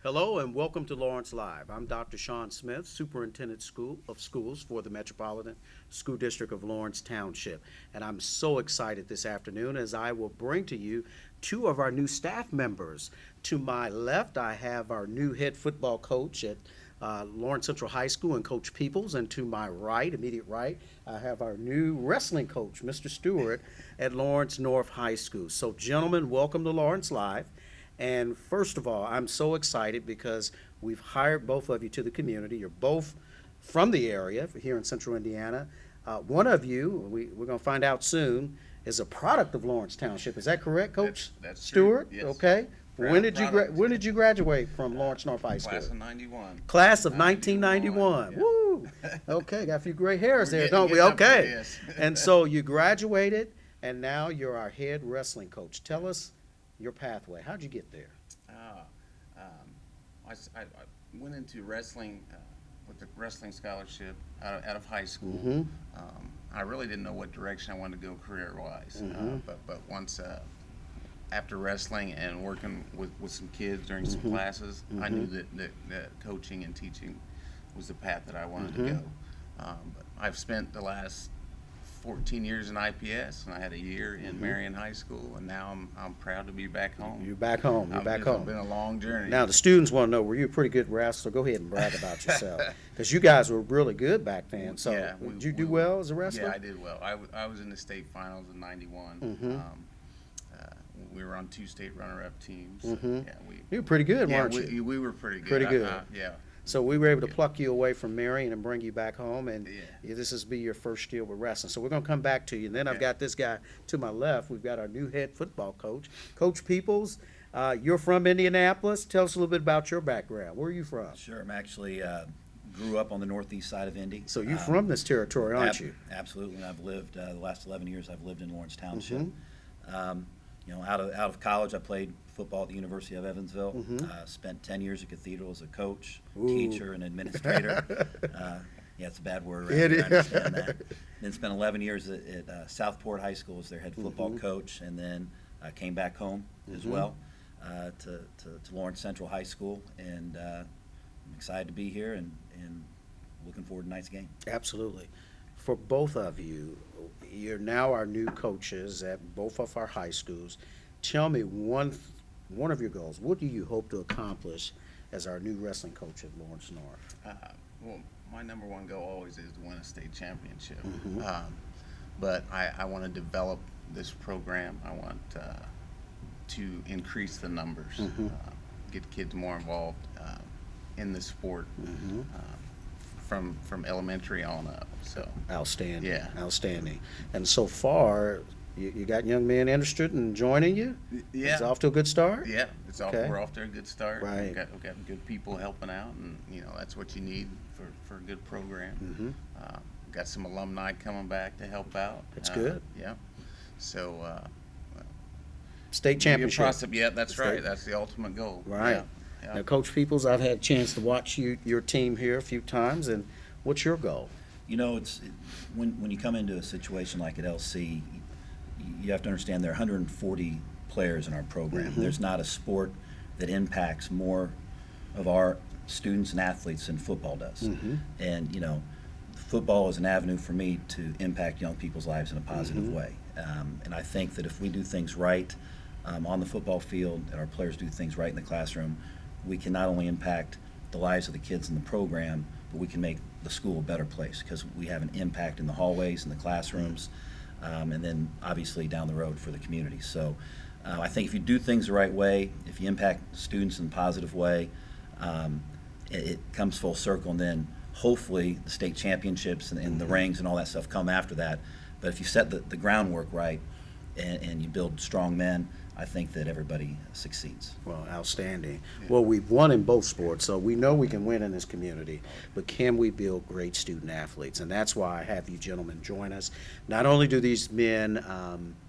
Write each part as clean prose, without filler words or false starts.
Hello and welcome to Lawrence Live. I'm Dr. Sean Smith, Superintendent of Schools for the Metropolitan School District of Lawrence Township. And I'm so excited this afternoon as I will bring to you two of our new staff members. To my left, I have our new head football coach at Lawrence Central High School and Coach Peoples. And to my right, immediate right, I have our new wrestling coach, Mr. Stewart, at Lawrence North High School. So, gentlemen, welcome to Lawrence Live. And first of all, I'm so excited because we've hired both of you to the community. You're both from the area here in central Indiana. One of you, we're going to find out soon, is a product of Lawrence Township. Is that correct, Coach That's Stewart? true, yes. Okay. When did Product. when did you graduate from Lawrence North High School? Class of 91. Class of 1991. Yeah. Woo! Okay, got a few gray hairs We're there, getting- don't we? getting up there, Okay. yes. And so you graduated, and now you're our head wrestling coach. Tell us your pathway. How'd you get there? Ah, I went into wrestling with the wrestling scholarship out of high school. Mhm. I really didn't know what direction I wanted to go career-wise, Mhm. but once after wrestling and working with some kids during some classes, I knew that coaching and teaching was the path that I wanted to go. But I've spent the last 14 years in IPS, and I had a year in Marion High School, and now I'm proud to be back home. You're back home. You're back home. It's been a long journey. Now the students want to know, were you a pretty good wrestler? Go ahead and brag about yourself, because you guys were really good back then. So Yeah, did you do well as a wrestler? Yeah, I did well. I was in the state finals in '91. We were on 2 state runner-up teams. Yeah, You were pretty good, yeah, weren't you? we were pretty good. Pretty good. Yeah. So we were able to pluck you away from Marion and bring you back home, and Yeah. this is be your first year with wrestling. So we're going to come back to you. And then I've Yeah. got this guy to my left. We've got our new head football coach, Coach Peoples. You're from Indianapolis. Tell us a little bit about your background. Where are you from? Sure, I'm actually grew up on the northeast side of Indy. So you're from this territory, aren't you? Absolutely, and I've lived the last 11 years. I've lived in Lawrence Township. Mm-hmm. Out of college, I played football at the University of Evansville. Mm-hmm. Spent 10 years at Cathedral as a coach, Ooh. teacher, and administrator. Yeah, it's a bad word around It here, I is. understand that. Then spent 11 years at Southport High School as their head football Mm-hmm. coach, and then came back home as well to Lawrence Central High School, and I'm excited to be here and looking forward to tonight's game. Absolutely. For both of you, you're now our new coaches at both of our high schools. Tell me one of your goals. What do you hope to accomplish as our new wrestling coach at Lawrence North? Well, my number one goal always is to win a state championship. Mm-hmm. But I want to develop this program. I want to increase the numbers, Mm-hmm. Get kids more involved in the sport Mm-hmm. from elementary on up. So Outstanding. Yeah. Outstanding. And so far, you got young men interested in joining you? yeah, It's off to a good start? yeah, Okay. we're off to a good start. Right. We've got good people helping out, and that's what you need for a good program. Mm-hmm. Got some alumni coming back to help out. That's good. Yeah. So State championship. Yeah, that's State- right. That's the ultimate goal. Right. Yeah. Yeah. Now, Coach Peoples, I've had a chance to watch your team here a few times, and what's your goal? When you come into a situation like at LC, you have to understand there are 140 players in our program. Mm-hmm. There's not a sport that impacts more of our students and athletes than football does. Mm-hmm. And football is an avenue for me to impact young people's lives in a positive Mm-hmm. way. And I think that if we do things right on the football field and our players do things right in the classroom, we can not only impact the lives of the kids in the program, but we can make the school a better place because we have an impact in the hallways and the classrooms, and then obviously down the road for the community. So I think if you do things the right way, if you impact students in a positive way, it comes full circle, and then hopefully the state championships and the rings and all that stuff come after that. But if you set the groundwork right and you build strong men, I think that everybody succeeds. Well, outstanding. Well, we've won in both sports, so we know we can win in this community, but can we build great student athletes? And that's why I have you gentlemen join us. Not only do these men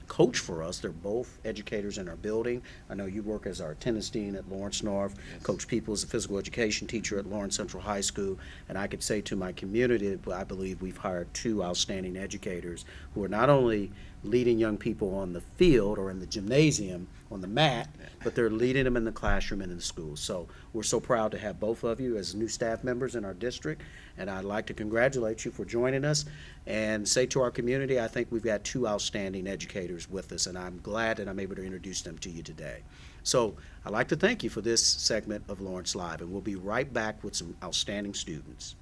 coach for us, they're both educators in our building. I know you work as our attendance dean at Lawrence North. Yes. Coach People is a physical education teacher at Lawrence Central High School. And I could say to my community, I believe we've hired two outstanding educators who are not only leading young people on the field or in the gymnasium on the mat, but they're leading them in the classroom and in the school. So we're so proud to have both of you as new staff members in our district, and I'd like to congratulate you for joining us and say to our community, I think we've got two outstanding educators with us, and I'm glad that I'm able to introduce them to you today. So I'd like to thank you for this segment of Lawrence Live, and we'll be right back with some outstanding students.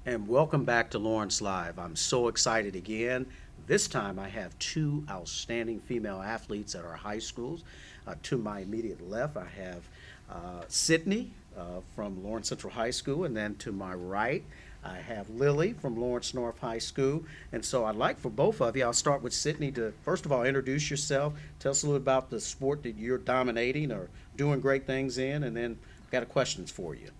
And welcome back to Lawrence Live. I'm so excited again. This time I have two outstanding female athletes at our high schools. To my immediate left, I have Sydney from Lawrence Central High School, and then to my right, I have Lily from Lawrence North High School. And so I'd like for both of you, I'll start with Sydney, to first of all introduce yourself, tell us a little about the sport that you're dominating or doing great things in, and then I've got questions for you.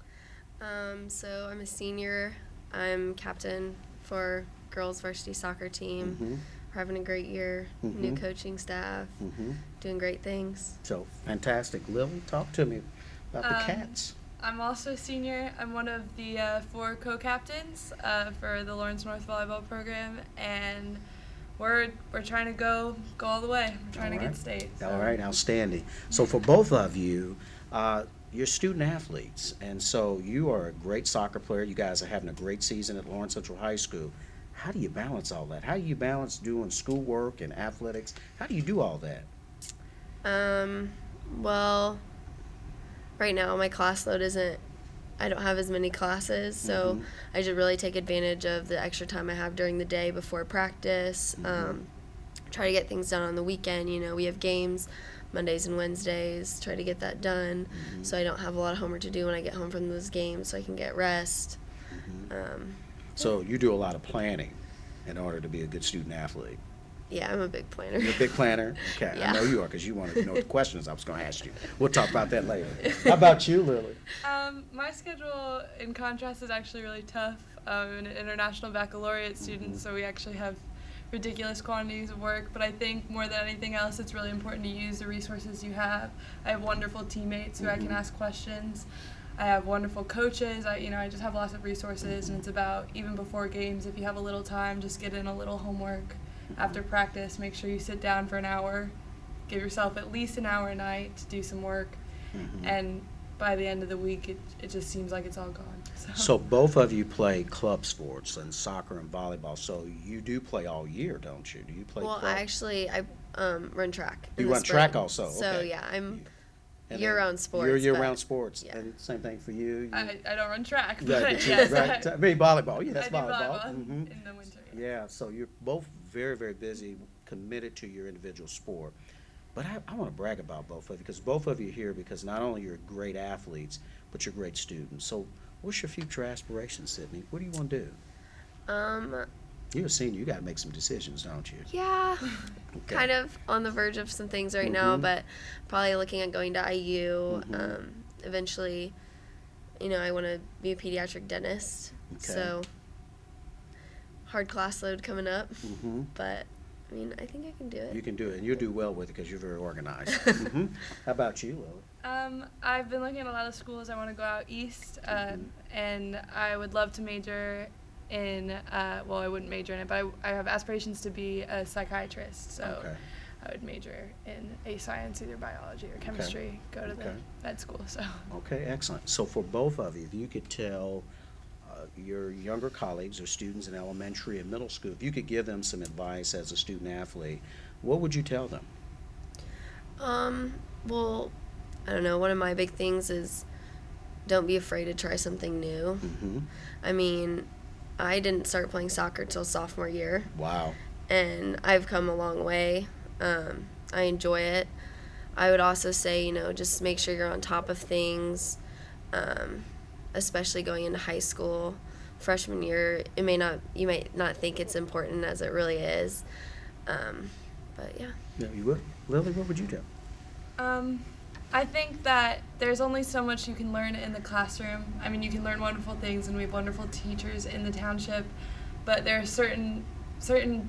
So I'm a senior. I'm captain for girls varsity soccer team. Mhm. We're having a great year. New Mhm. coaching staff, Mhm. doing great things. So fantastic. Lily, talk to me about the Um, Cats. I'm also a senior. I'm one of the 4 co-captains for the Lawrence North volleyball program, and we're trying to go all the way. We're trying All to right. get state. All right, outstanding. So for both of you, you're student athletes, and so you are a great soccer player. You guys are having a great season at Lawrence Central High School. How do you balance all that? How do you balance doing schoolwork and athletics? How do you do all that? Well, right now my class load I don't have as many classes, so I should really take advantage of the extra time I have during the day before practice. Try to get things done on the weekend. We have games Mondays and Wednesdays. Try to get that done so I don't have a lot of homework to do when I get home from those games, so I can get rest. So you do a lot of planning in order to be a good student athlete. Yeah, I'm a big planner. You're a big planner? Okay, I Yeah. know you are because you wanted to know the questions I was going to ask you. We'll talk about that later. How about you, Lily? My schedule, in contrast, is actually really tough. I'm an international baccalaureate student, so we actually have ridiculous quantities of work, but I think more than anything else, it's really important to use the resources you have. I have wonderful teammates who I can ask questions. I have wonderful coaches. I just have lots of resources, and it's about, even before games, if you have a little time, just get in a little homework. After practice, make sure you sit down for an hour. Give yourself at least an hour a night to do some work, and by the end of the week, it just seems like it's all gone. So both of you play club sports and soccer and volleyball. So you do play all year, don't you? Do you play Well, club? I run track. You in the run track spring. also, So okay. yeah, I'm And then year-round sports. You're but- year-round sports. yeah. And same thing for you? I don't run track, Yeah, but but you- yes, right, I mean, volleyball. Yeah, that's I do volleyball Mhm. in the winter. Yeah, so you're both very, very busy, committed to your individual sport. But I want to brag about both of you, because both of you are here because not only you're great athletes, but you're great students. So what's your future aspirations, Sydney? What do you want to do? You're a senior, you got to make some decisions, don't you? Yeah, Okay. kind of on the verge of some things right now, Mhm. but probably looking at going to IU. Mhm. Eventually, I want to be a pediatric dentist. Okay. So hard class load coming up, Mhm. but I think I can do it. You can do it, and you'll do well with it because you're very organized. Mhm. How about you, Lily? I've been looking at a lot of schools. I want to go out east, and I would love to major in, well, I wouldn't major in it, but I have aspirations to be a psychiatrist. So Okay. I would major in a science, either biology or chemistry, go to the Okay. med school. So Okay, excellent. So for both of you, if you could tell your younger colleagues or students in elementary and middle school, if you could give them some advice as a student athlete, what would you tell them? Well, I don't know. One of my big things is don't be afraid to try something new. Mm-hmm. I didn't start playing soccer till sophomore year, Wow. and I've come a long way. I enjoy it. I would also say, just make sure you're on top of things, especially going into high school. Freshman year, you might not think it's important as it really is, but yeah. Yeah, you would. Lily, what would you tell? I think that there's only so much you can learn in the classroom. You can learn wonderful things, and we have wonderful teachers in the township, but there are certain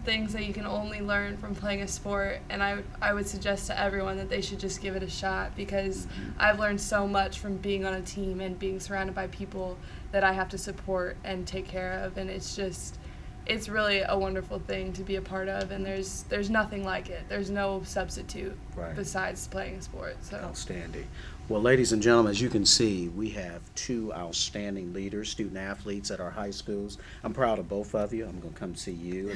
things that you can only learn from playing a sport, and I would suggest to everyone that they should just give it a shot, because I've learned so much from being on a team and being surrounded by people that I have to support and take care of, and it's just, it's really a wonderful thing to be a part of, and there's nothing like it. There's no substitute Right. besides playing a sport. So Outstanding. Well, ladies and gentlemen, as you can see, we have two outstanding leaders, student athletes at our high schools. I'm proud of both of you. I'm going to come see you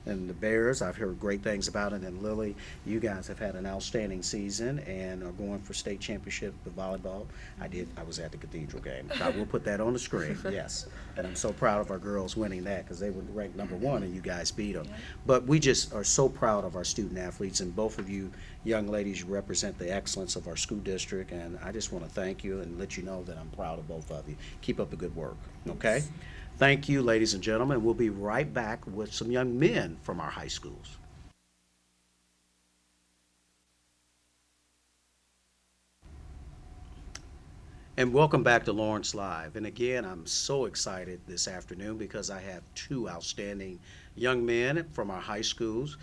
and the Bears. I've heard great things about it. And Lily, you guys have had an outstanding season and are going for state championship with volleyball. I was at the Cathedral game. I will put that on the screen, yes. And I'm so proud of our girls winning that because they were ranked #1 and you guys beat them. But we just are so proud of our student athletes, and both of you young ladies, you represent the excellence of our school district, and I just want to thank you and let you know that I'm proud of both of you. Keep up the good work, okay? Thank you, ladies and gentlemen. We'll be right back with some young men from our high schools. And welcome back to Lawrence Live. And again, I'm so excited this afternoon because I have two outstanding young men from our high schools.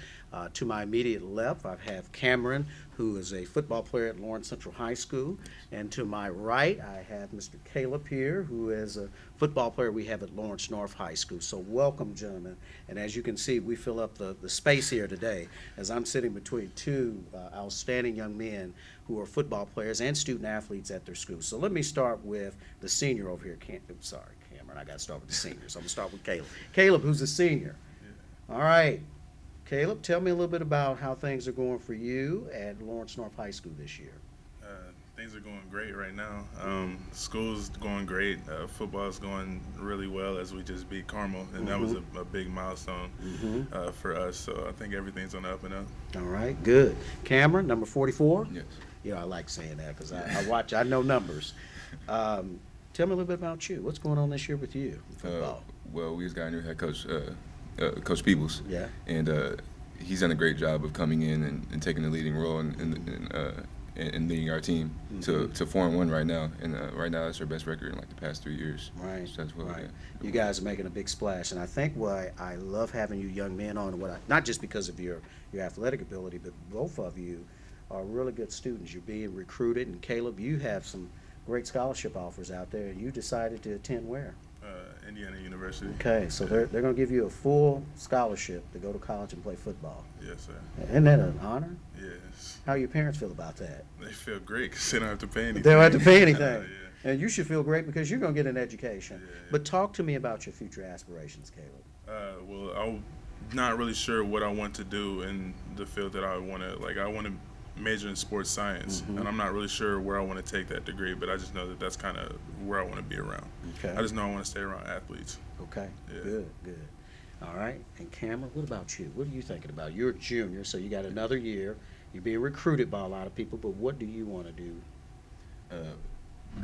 To my immediate left, I have Cameron, who is a football player at Lawrence Central High School. And to my right, I have Mr. Caleb here, who is a football player we have at Lawrence North High School. So welcome, gentlemen. And as you can see, we fill up the space here today as I'm sitting between two outstanding young men who are football players and student athletes at their schools. So let me start with the senior over here. Cameron, I got to start with the senior. So I'm going to start with Caleb. Caleb, who's a senior. All right. Caleb, tell me a little bit about how things are going for you at Lawrence North High School this year. Things are going great right now. School's going great. Football's going really well as we just beat Carmel, and that was a big milestone for us. So I think everything's on the up and up. All right, good. Cameron, number 44? Yes. Yeah, I like saying that because I know numbers. Tell me a little bit about you. What's going on this year with you in football? Well, we just got a new head coach, Coach Peebles. Yeah. And he's done a great job of coming in and taking the leading role and leading our team to 4-1 right now. And right now, that's our best record in like the past 3 years. Right, So that's what right. we You guys are making a big splash, and I think why I love having you young men on, not just because of your athletic ability, but both of you are really good students. You're being recruited, and Caleb, you have some great scholarship offers out there, and you decided to attend where? Indiana University. Okay, so they're going to give you a full scholarship to go to college and play football. Yes, sir. Isn't that an honor? Yes. How your parents feel about that? They feel great because they don't have to pay anything. They don't have to pay anything. Yeah. And you should feel great because you're going to get an education. Yeah. But talk to me about your future aspirations, Caleb. Well, I'm not really sure what I want to do in the field that I want to, I want to major in sports science, and I'm not really sure where I want to take that degree, but I just know that that's kind of where I want to be around. Okay. I just know I want to stay around athletes. Okay, Yeah. good. All right, and Cameron, what about you? What are you thinking about? You're a junior, so you got another year. You're being recruited by a lot of people, but what do you want to do?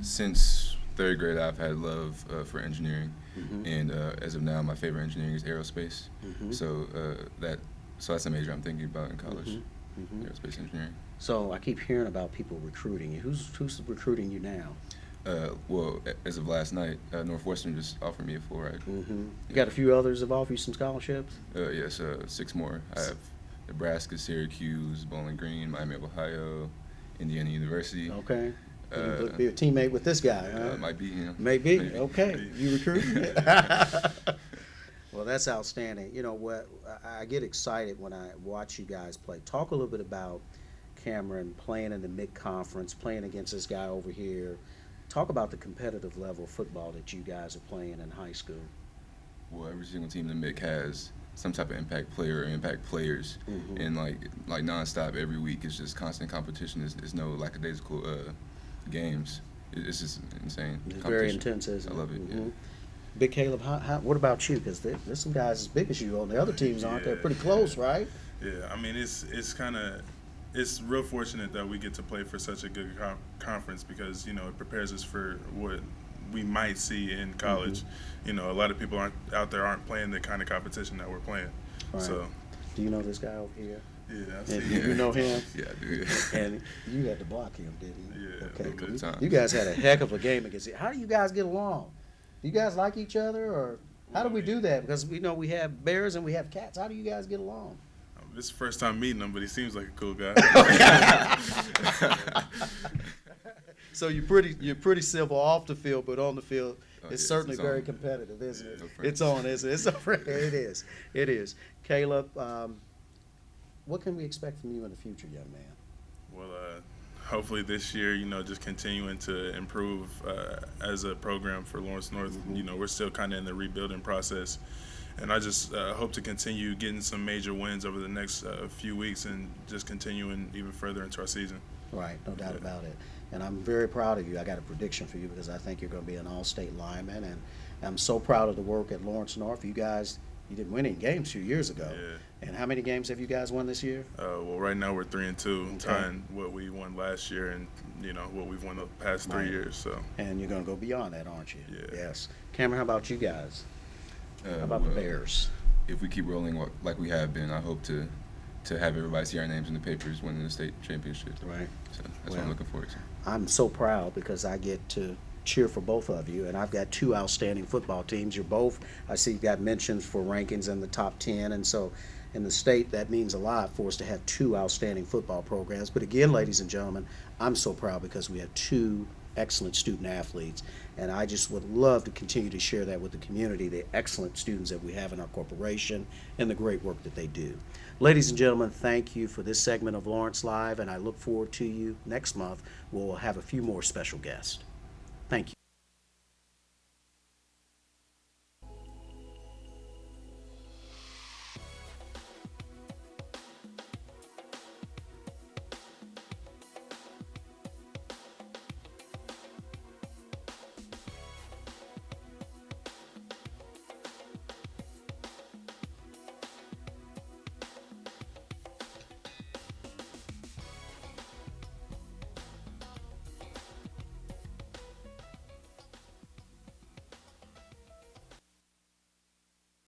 Since third grade, I've had love for engineering, and as of now, my favorite engineering is aerospace. So that's a major I'm thinking about in college, aerospace engineering. So I keep hearing about people recruiting you. Who's recruiting you now? Well, as of last night, Northwestern just offered me a full ride. You got a few others that have offered you some scholarships? Yes, 6 more. I have Nebraska, Syracuse, Bowling Green, Miami of Ohio, Indiana University. Okay. You be a teammate with this guy, huh? Might be, you know. Maybe. Maybe. Okay. You recruiting? Well, that's outstanding. You know what? I get excited when I watch you guys play. Talk a little bit about Cameron playing in the mid-conference, playing against this guy over here. Talk about the competitive level of football that you guys are playing in high school. Well, every single team in the MIC has some type of impact player or impact players, and like nonstop every week it's just constant competition. There's no lackadaisical games. It's just insane. It's very competition. intense, isn't it? I love it. Yeah. Big Caleb, what about you? Because there's some guys as big as you on the other teams, aren't they? Pretty close, right? Yeah, I mean, it's real fortunate that we get to play for such a good conference because, it prepares us for what we might see in college. A lot of people aren't playing the kind of competition that we're playing. Right. So, Do you know this guy over here? yeah, I And see. you know him? Yeah, I do. And you had to block him, didn't you? Yeah, Okay, a little cool. bit of time. You guys had a heck of a game against it. How do you guys get along? Do you guys like each other, or how do we do that? Because we know we have bears and we have cats. How do you guys get along? This is the first time meeting him, but he seems like a cool guy. So you're pretty civil off the field, but on the field, Oh, it's yes, certainly it's very on. competitive, isn't it? No friends. It's on, isn't it? It's on. It is. It is. Caleb, what can we expect from you in the future, young man? Well, hopefully this year, just continuing to improve as a program for Lawrence North. We're still kind of in the rebuilding process, and I just hope to continue getting some major wins over the next few weeks and just continuing even further into our season. Right, no doubt about it. And I'm very proud of you. I got a prediction for you because I think you're going to be an all-state lineman, and I'm so proud of the work at Lawrence North. You guys, you didn't win any games 2 years ago. Yeah. And how many games have you guys won this year? Well, right now we're 3-2, Okay. tying what we won last year and what we've won the past 3 Right. years. So And you're going to go beyond that, aren't you? Yeah. Yes. Cameron, how about you guys? How about the Well, Bears? If we keep rolling like we have been, I hope to have everybody see our names in the papers winning the state championship. Right. So that's what Well, I'm looking forward to. I'm so proud because I get to cheer for both of you, and I've got two outstanding football teams. You're both, I see you've got mentions for rankings in the top 10, and so in the state, that means a lot for us to have two outstanding football programs. But again, ladies and gentlemen, I'm so proud because we have two excellent student athletes, and I just would love to continue to share that with the community, the excellent students that we have in our corporation and the great work that they do. Ladies and gentlemen, thank you for this segment of Lawrence Live, and I look forward to you next month. We'll have a few more special guests. Thank you.